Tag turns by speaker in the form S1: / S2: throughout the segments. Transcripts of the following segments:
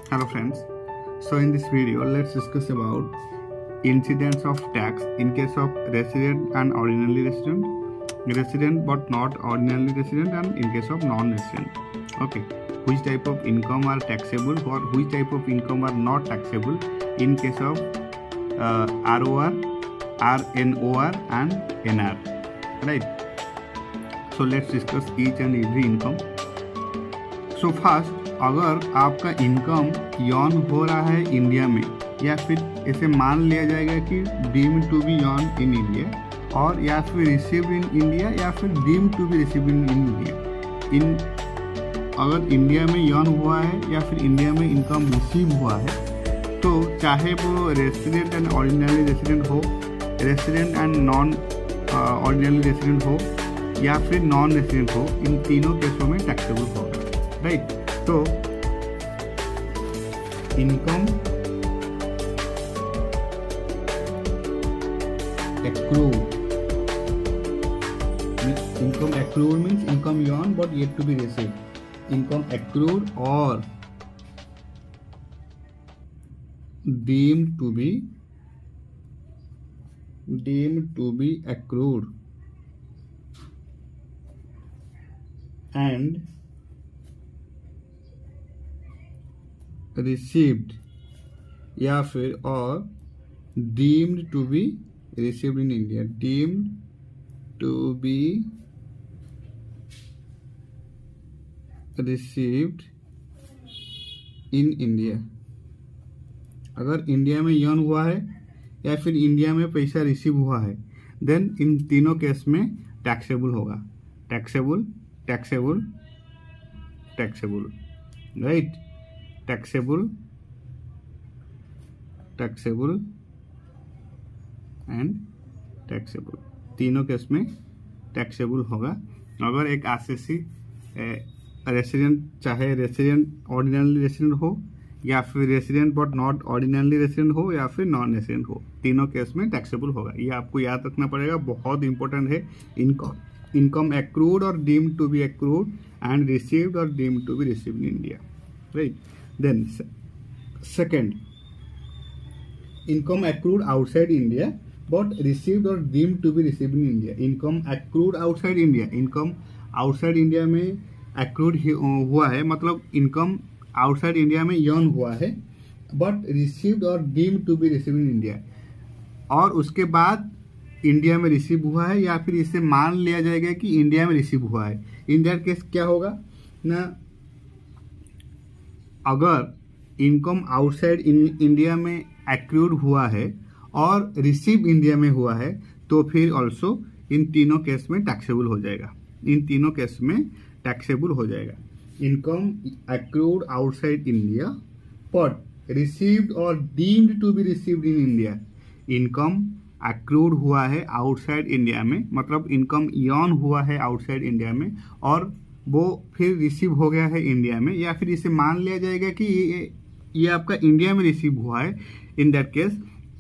S1: Hello friends. So in this video, let's discuss about incidence of tax in case of resident and ordinary resident but not ordinary resident, and in case of non-resident. Okay, which type of income are taxable or which type of income are not taxable in case of ROR, RNOR and NR, right? So let's discuss each and every income. So first, अगर आपका income Yon हो रहा है India में, या फिर ऐसे मान लिया जाएगा कि डीम्ड टू बी यॉन इन इंडिया, और या फिर रिसीव्ड इन इंडिया, या फिर deemed to be received in India, अगर इंडिया में यॉन हुआ है या फिर इंडिया में इनकम रिसीव हुआ है, तो चाहे वो रेसिडेंट एंड ऑर्डिनरी रेसिडेंट हो, resident and non ordinary resident हो, या फिर नॉन रेसिडेंट हो, इन तीनों केसों में टैक्सेबल होगा, राइट? तो income accrued means income earned but yet to be received. Income accrued or deemed to be accrued and received, या फिर और deemed to be received in India, deemed to be received in India. अगर India में earn हुआ है या फिर India में पैसा रिसीव हुआ है, देन इन तीनों केस में टैक्सेबल होगा. Taxable right. Taxable and taxable, तीनों केस में टैक्सेबल होगा. अगर एक आरसीसी रेसिडेंट, चाहे रेसिडेंट ऑर्डिनरी रेसिडेंट हो, या फिर resident but not ordinary resident हो, या फिर नॉन रेसिडेंट हो, तीनों केस में टैक्सेबल होगा. ये आपको याद रखना पड़ेगा, बहुत इंपॉर्टेंट है. इनकम एक्रूड और deemed to be accrued and received और deemed to be received in India, right? Then second, income accrued outside India but received और deemed to be received in India. Income accrued outside India, income outside India में accrued हुआ है, मतलब income outside India में earn हुआ है, but received और deemed to be received in India, और उसके बाद इंडिया में रिसीव हुआ है, या फिर इसे मान लिया जाएगा कि इंडिया में रिसीव हुआ है. इन दैट केस क्या होगा ना, अगर इनकम आउटसाइड इंडिया में एक्रूड हुआ है और रिसीव इंडिया में हुआ है, तो फिर ऑल्सो इन तीनों केस में टैक्सेबल हो जाएगा. Income accrued outside India but received और deemed to be received in India. Income accrued हुआ है आउटसाइड इंडिया में, मतलब इनकम यर्न हुआ है आउटसाइड इंडिया में, और वो फिर रिसीव हो गया है इंडिया में, या फिर इसे मान लिया जाएगा कि ये आपका इंडिया में रिसीव हुआ है. इन दैट केस,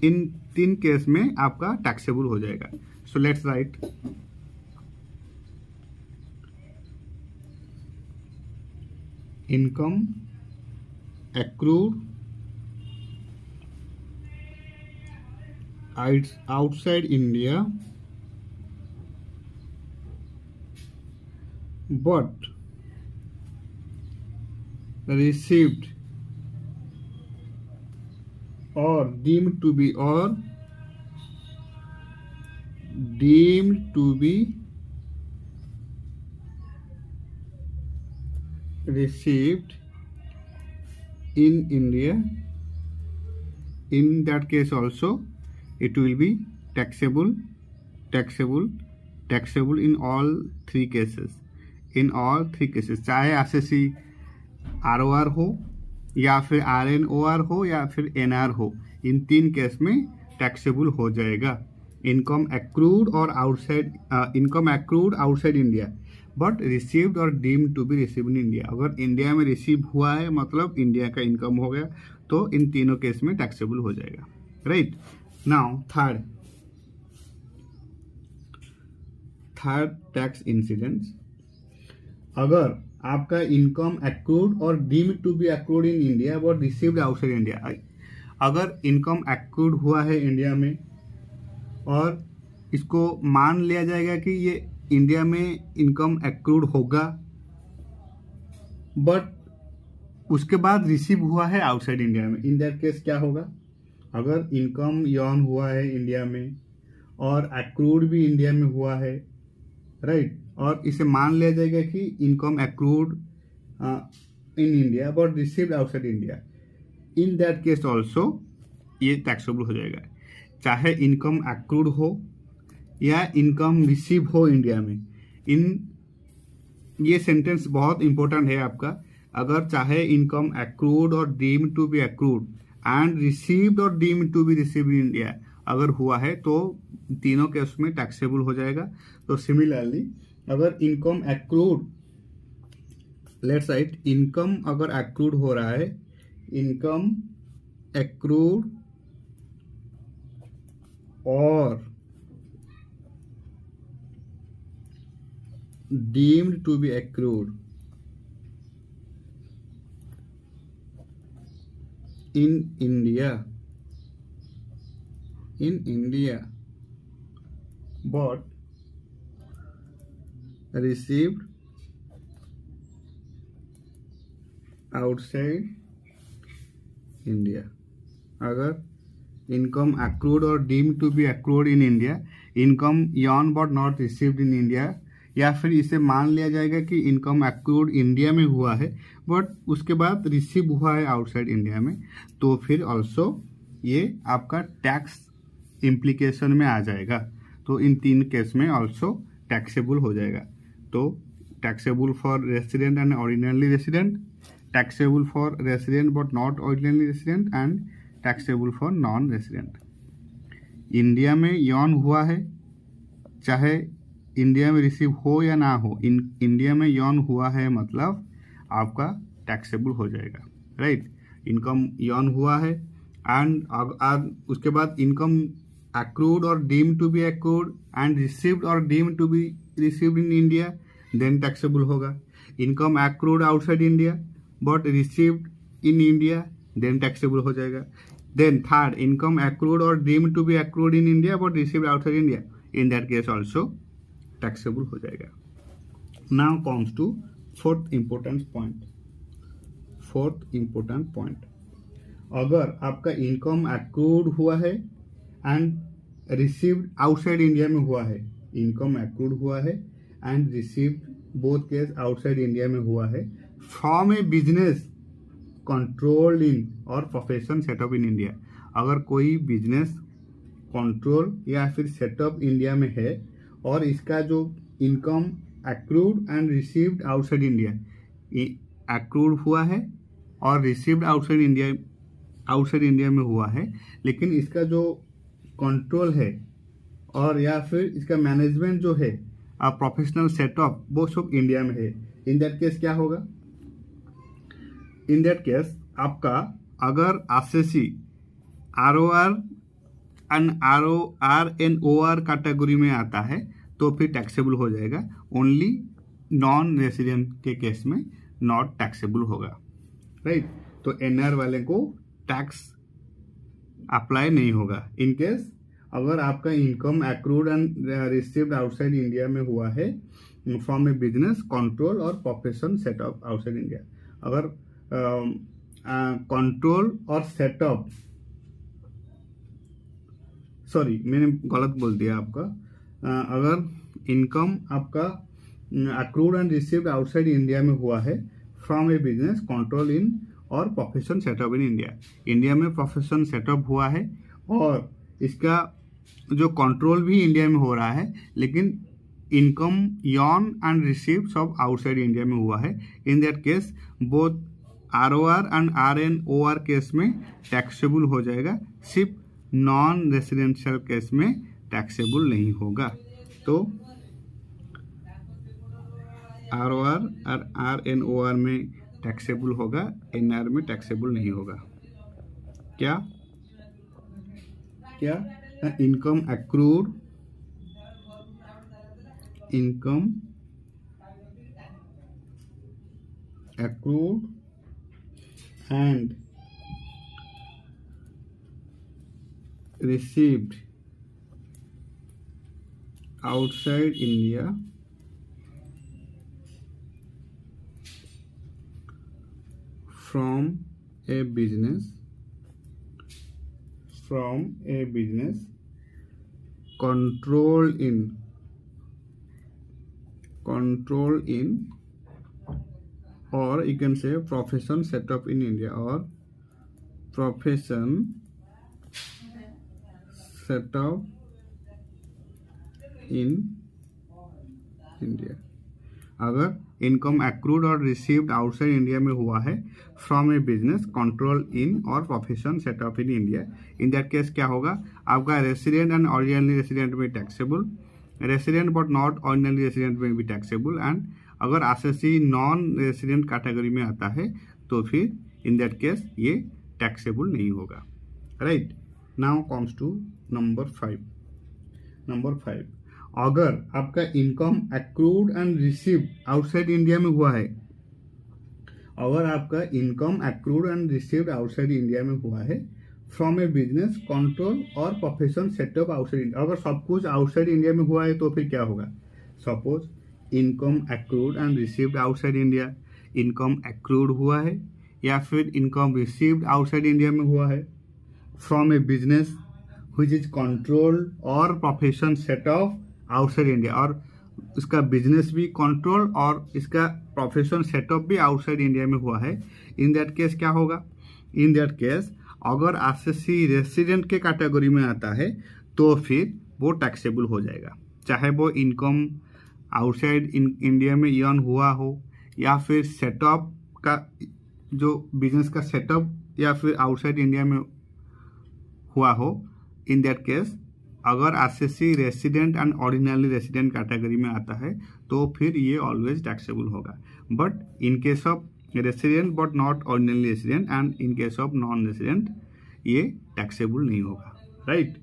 S1: इन तीन केस में आपका टैक्सेबल हो जाएगा. So let's write, income accrued outside India but received or deemed to be received in India. In that case also it will be taxable in all three cases. चाहे RCC ROR हो, या फिर आरएनओआर हो, या फिर NR हो, इन तीन case में टैक्सेबल हो जाएगा. Income accrued outside India but received और deemed to be received in India. अगर इंडिया में रिसीव हुआ है, मतलब इंडिया का इनकम हो गया, तो इन तीनों केस में टैक्सेबल हो जाएगा, right? Now third tax incidence. अगर आपका इनकम एक्रूड और deemed to be accrued in India but received outside India. अगर इनकम एक्रूड हुआ है इंडिया में और इसको मान लिया जाएगा कि ये इंडिया में इनकम एक्रूड होगा, बट उसके बाद रिसीव हुआ है आउटसाइड इंडिया में, इन दैट केस क्या होगा? अगर इनकम यर्न हुआ है इंडिया में और एक्रूड भी इंडिया में हुआ है, राइट, और इसे मान लिया जाएगा कि income accrued in India but received outside India, in that case also ये टैक्सेबल हो जाएगा, चाहे इनकम एक्रूड हो या इनकम रिसीव हो इंडिया में। ये सेंटेंस बहुत इंपॉर्टेंट है आपका। अगर चाहे इनकम एक्रूड और deemed to be accrued and received और deemed to be received in India अगर हुआ है तो तीनों केस में टैक्सेबल हो जाएगा। तो सिमिलरली अगर income accrued, let's write, income अगर एक्रूड हो रहा है, इनकम एक्रूड और deemed to be accrued in India but received outside India। अगर इनकम एक्रूड और deemed to be accrued in India, income earned but not received in India, या फिर इसे मान लिया जाएगा कि इनकम एक्रूड इंडिया में हुआ है बट उसके बाद रिसीव हुआ है आउटसाइड इंडिया में, तो फिर ऑल्सो ये आपका टैक्स इम्प्लीकेशन में आ जाएगा। तो इन तीन केस में ऑल्सो टैक्सेबल हो जाएगा। तो taxable for resident and ordinary resident, taxable for resident but not ordinary resident and taxable for non resident. India में यर्न हुआ है, चाहे इंडिया में रिसीव हो या ना हो, इंडिया में यर्न हुआ है मतलब आपका टैक्सेबल हो जाएगा, राइट। इनकम यर्न हुआ है एंड उसके बाद इनकम एक्रूड और deemed to be accrued and received और deemed to be received in India, then taxable होगा। Income accrued outside India but received in India, then taxable हो जाएगा। देन थर्ड, इनकम एक्रूड और deemed to be accrued in India but received outside India, in that case also taxable हो जाएगा। Now comes to fourth important point. अगर आपका income accrued हुआ है and received outside India में हुआ है, इनकम एक्रूड हुआ है and received both case outside India में हुआ है फ्रॉम ए बिजनेस कंट्रोल्ड इन और प्रोफेशन सेटअप इन इंडिया। अगर कोई बिजनेस कंट्रोल या फिर सेटअप इंडिया में है और इसका जो income accrued and received outside India, accrued हुआ है और रिसीव्ड आउटसाइड इंडिया में हुआ है, लेकिन इसका जो कंट्रोल है और या फिर इसका मैनेजमेंट जो है प्रोफेशनल सेटअप वो सब इंडिया में है, इन दैट केस क्या होगा? इन दैट केस आपका अगर आरसीसी, आरओआर एंड आरएनओआर कैटेगरी में आता है तो फिर टैक्सेबल हो जाएगा। ओनली नॉन रेसिडेंट के केस में नॉट टैक्सेबल होगा, राइट। तो एनआर वाले को टैक्स अप्लाई नहीं होगा। इन केस अगर आपका income accrued and received outside India में हुआ है फ्रॉम ए बिजनेस कंट्रोल और प्रोफेशन सेटअप आउटसाइड इंडिया, अगर कंट्रोल और सेटअप, सॉरी मैंने गलत बोल दिया आपका, अगर इनकम आपका accrued and received outside India में हुआ है from a business control in और profession setup in India, India में प्रोफेशन सेटअप हुआ है और इसका जो कंट्रोल भी इंडिया में हो रहा है, लेकिन इनकम यर्न एंड रिसीव्ड सब आउटसाइड इंडिया में हुआ है, in that case both ROR and RNOR case में टैक्सेबल हो जाएगा, सिर्फ नॉन रेसिडेंशियल केस में टैक्सेबल नहीं होगा। तो आरओआर और आरएनओआर में टैक्सेबल होगा, एनआर में टैक्सेबल नहीं होगा। क्या income accrued, income accrued and received outside India from a business controlled in or you can say profession set up in India or profession set up in India. अगर income accrued और received outside India में हुआ है from a business control in और profession setup in India, in that case क्या होगा, आपका resident and ordinary resident में taxable, resident but not ordinary resident में भी टैक्सेबल, एंड अगर आरसीसी नॉन रेसिडेंट कैटेगरी में आता है तो फिर इन दैट केस ये टैक्सेबल नहीं होगा। Right, now comes to number 5। अगर आपका income accrued and received outside India में हुआ है, अगर आपका income accrued and received outside India में हुआ है फ्रॉम ए बिजनेस कंट्रोल और प्रोफेशन सेटअप आउटसाइड इंडिया, अगर सब कुछ आउटसाइड इंडिया में हुआ है तो फिर क्या होगा, suppose income accrued and received outside India, income accrued हुआ है या फिर इनकम रिसीव्ड आउटसाइड इंडिया में हुआ है from a business which is controlled और प्रोफेशन सेटअप आउटसाइड इंडिया, और इसका बिजनेस भी कंट्रोल और इसका प्रोफेशन सेटअप भी आउटसाइड इंडिया में हुआ है, इन दैट केस क्या होगा, इन दैट केस अगर आरसीसी रेसिडेंट के कैटेगरी में आता है तो फिर वो टैक्सेबल हो जाएगा, चाहे वो इनकम आउटसाइड इंडिया में अर्न हुआ हो या फिर सेटअप का जो बिजनेस का सेटअप या फिर आउटसाइड इंडिया में हुआ हो। इन दैट केस अगर RCC resident and ordinary resident category में आता है तो फिर ये ऑलवेज टैक्सेबल होगा, but in case of resident but not ordinary resident and in case of non resident ये टैक्सेबल नहीं होगा। राइट,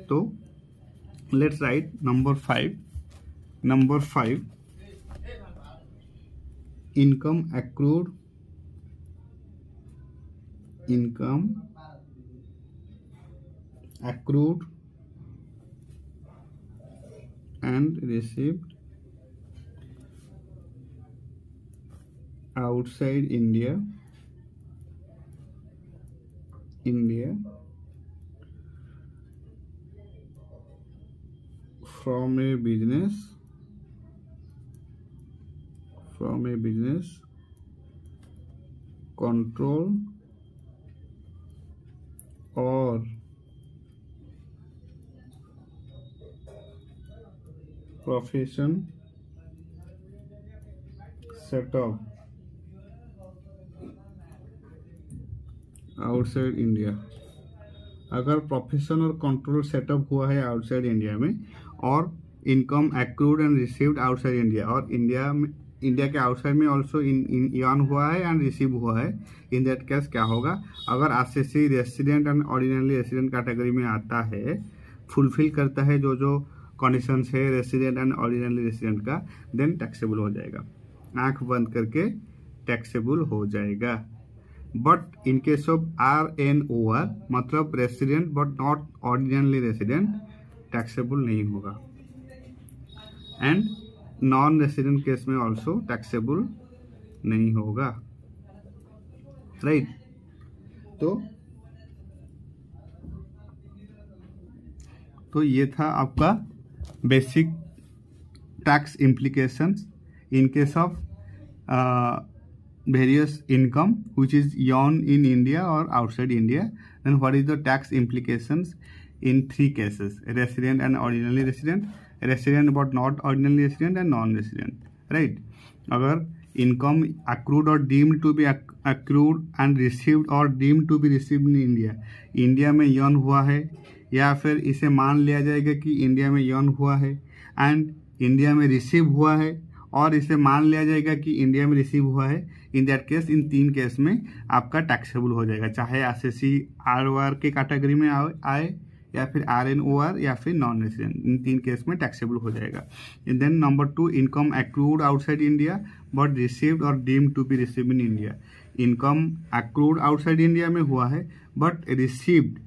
S1: तो let's write number 5 income accrued and received outside India from a business control or profession setup outside India, अगर profession और control setup हुआ है outside India में और income accrued and received outside India, और इंडिया के outside में also earn हुआ है एंड रिसीव हुआ है, इन दैट केस क्या होगा, अगर RCC resident and ordinary resident category में आता है, फुलफिल करता है जो कंडीशंस है रेसिडेंट एंड ऑर्डिनरी रेसिडेंट का, देन टैक्सेबल हो जाएगा, आंख बंद करके टैक्सेबल हो जाएगा। But in case of RNOR मतलब resident but not ordinary resident taxable नहीं होगा, एंड नॉन रेसिडेंट केस में ऑल्सो टैक्सेबल नहीं होगा। राइट, तो ये था आपका basic tax implications in case of various income which is earned in India or outside India, and what is the tax implications in 3 cases, resident and ordinary resident, resident but not ordinary resident, and non-resident. Right, अगर income accrued or deemed to be accrued and received or deemed to be received in India, India में earn हुआ है या फिर इसे मान लिया जाएगा कि इंडिया में अर्न हुआ है एंड इंडिया में रिसीव हुआ है और इसे मान लिया जाएगा कि इंडिया में रिसीव हुआ है, in that case in 3 case में आपका टैक्सेबल हो जाएगा, चाहे आरसीसी ROR के कैटेगरी में आए या फिर RNOR या फिर नॉन रेसिडेंट, इन 3 केस में टैक्सेबल हो जाएगा। Then number 2, income accrued outside India but received और deemed to be received in India. Income accrued outside India में हुआ है बट रिसीव्ड,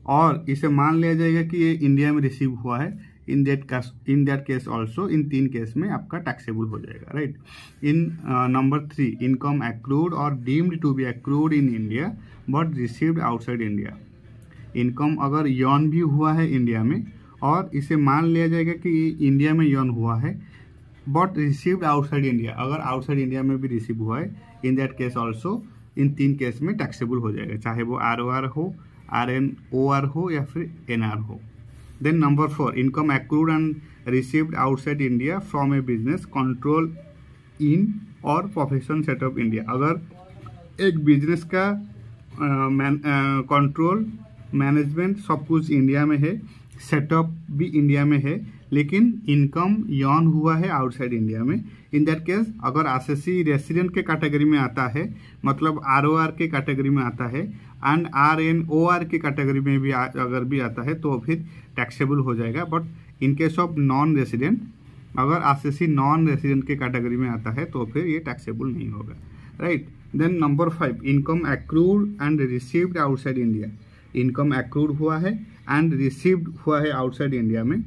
S1: और इसे मान लिया जाएगा कि ये इंडिया में रिसीव हुआ है, in that case also, in 3 case में आपका टैक्सेबल हो जाएगा, right. In number 3, income accrued और deemed to be accrued in India but received outside India. Income अगर यर्न भी हुआ है इंडिया में और इसे मान लिया जाएगा कि इंडिया में यर्न हुआ है बट रिसीव्ड आउटसाइड इंडिया, अगर आउटसाइड इंडिया में भी रिसीव हुआ है, in that case also, in 3 case में टैक्सेबल हो जाएगा, चाहे वो ROR हो, RNOR हो या फिर NR हो। Then number 4, income accrued and received outside India from a business control in और प्रोफेशन सेटअप इंडिया। अगर एक बिजनेस का कंट्रोल, मैनेजमेंट सब कुछ इंडिया में है, सेटअप भी इंडिया में है, लेकिन इनकम यर्न हुआ है आउटसाइड इंडिया में, इन दैट केस अगर RCC रेसिडेंट के कैटेगरी में आता है, मतलब ROR के कैटेगरी में आता है एंड RNOR के कैटेगरी में भी अगर भी आता है तो फिर टैक्सेबल हो जाएगा। But in case of non resident, अगर RCC नॉन रेसिडेंट के कैटेगरी में आता है तो फिर ये टैक्सेबल नहीं होगा, right. Then number 5, income accrued and received outside India. Income accrued हुआ है एंड रिसीव्ड हुआ है आउटसाइड इंडिया में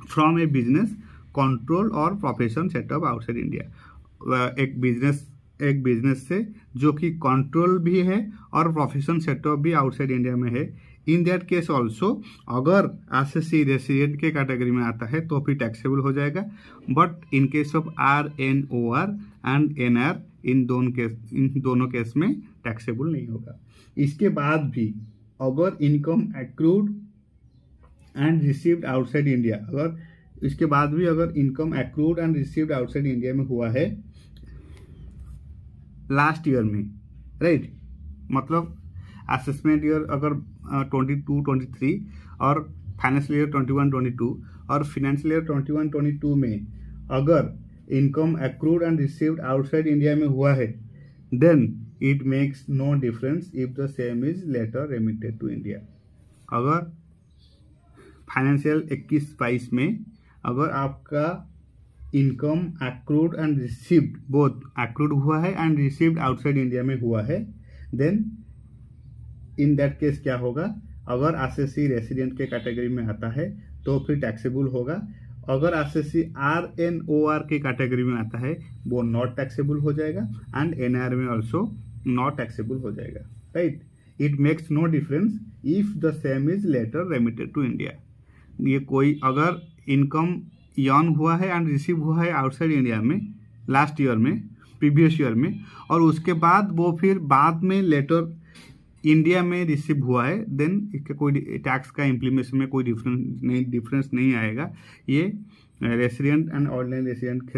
S1: फ्रॉम ए बिजनेस कंट्रोल और प्रोफेशन सेटअप आउटसाइड इंडिया। एक बिजनेस से जो कि कंट्रोल भी है और प्रोफेशन सेटअप भी आउटसाइड इंडिया में है, इन दैट केस ऑल्सो अगर RCC रेसिडेंट के कैटेगरी में आता है तो फिर टैक्सेबल हो जाएगा। But in case of RNOR and NR, इन दोनों केस में टैक्सेबल नहीं होगा। इसके बाद भी अगर income accrued and received outside India, अगर इसके बाद भी अगर income accrued and received outside India में हुआ है लास्ट ईयर में, राइट, मतलब असेसमेंट ईयर अगर 22-23 और फाइनेंशियल ईयर 21-22 और फाइनेंशियल ईयर 21-22 में अगर income accrued and received outside India में हुआ है, then it makes no difference if the same is later remitted to India. अगर फाइनेंशियल 21-22 में अगर आपका income accrued and received, both accrued हुआ है एंड रिसीव्ड आउटसाइड इंडिया में हुआ है, देन इन दैट केस क्या होगा, अगर RCC रेसिडेंट के कैटेगरी में आता है तो फिर टैक्सेबल होगा। अगर RCC RNOR के कैटेगरी में आता है वो नॉट टैक्सेबल हो जाएगा एंड NR में ऑल्सो नॉट टैक्सेबल हो जाएगा, right. It makes no difference if the same is later remitted to India. ये कोई अगर इनकम यर्न हुआ है एंड रिसीव हुआ है आउटसाइड इंडिया में लास्ट ईयर में, प्रीवियस ईयर में, और उसके बाद वो फिर बाद में लेटर इंडिया में रिसीव हुआ है, देन इसका कोई टैक्स का इम्प्लीमेशन में कोई डिफरेंस नहीं आएगा। ये resident and ordinary resident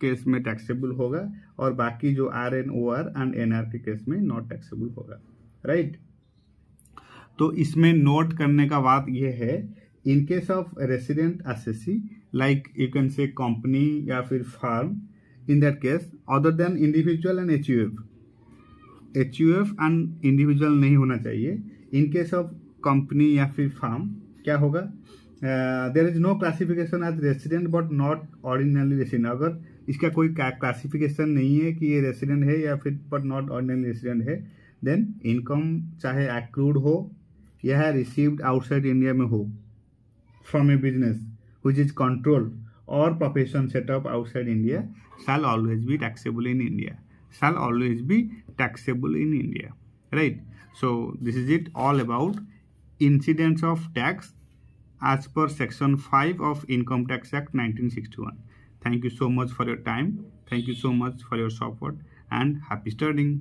S1: case में टैक्सेबल होगा और बाकी जो RNOR एंड NR के केस में नॉट टैक्सेबल होगा, राइट। तो इसमें नोट करने का बात यह है, in case of resident RCC like you can say company या फिर firm, in that case other than individual and HUF and individual नहीं होना चाहिए। इन केस ऑफ कंपनी या फिर फार्म क्या होगा, there is no classification as resident but not ordinary resident. अगर इसका कोई क्लासिफिकेशन नहीं है कि ये रेसिडेंट है या फिर बट नॉट ऑर्डिनरी रेसिडेंट है, देन इनकम चाहे एक्रूड हो या रिसीव्ड आउटसाइड इंडिया में हो from a business which is controlled or profession set up outside India shall always be taxable in India. Shall always be taxable in India. Right? So this is it all about incidence of tax as per Section 5 of Income Tax Act 1961. Thank you so much for your time. Thank you so much for your support and happy studying.